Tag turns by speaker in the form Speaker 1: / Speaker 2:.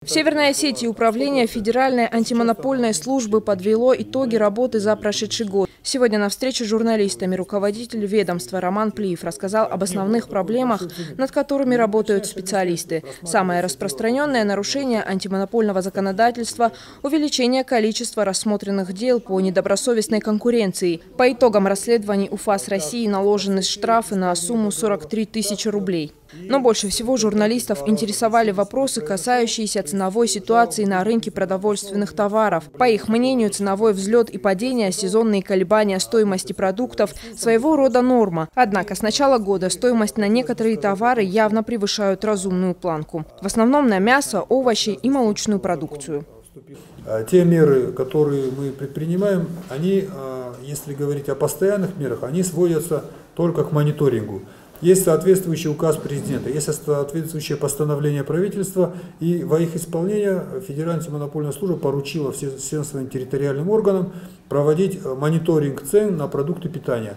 Speaker 1: В Северной Осетии управление Федеральной антимонопольной службы подвело итоги работы за прошедший год. Сегодня на встрече с журналистами руководитель ведомства Роман Плиев рассказал об основных проблемах, над которыми работают специалисты. Самое распространенное нарушение антимонопольного законодательства – увеличение количества рассмотренных дел по недобросовестной конкуренции. По итогам расследований УФАС России наложены штрафы на сумму 43 тысячи рублей. Но больше всего журналистов интересовали вопросы, касающиеся ценовой ситуации на рынке продовольственных товаров. По их мнению, ценовой взлет и падение, сезонные колебания стоимости продуктов – своего рода норма. Однако с начала года стоимость на некоторые товары явно превышают разумную планку. В основном на мясо, овощи и молочную продукцию.
Speaker 2: Те меры, которые мы предпринимаем, они, если говорить о постоянных мерах, они сводятся только к мониторингу. Есть соответствующий указ президента, есть соответствующее постановление правительства, и во их исполнение Федеральная антимонопольная служба поручила всем своим территориальным органам проводить мониторинг цен на продукты питания.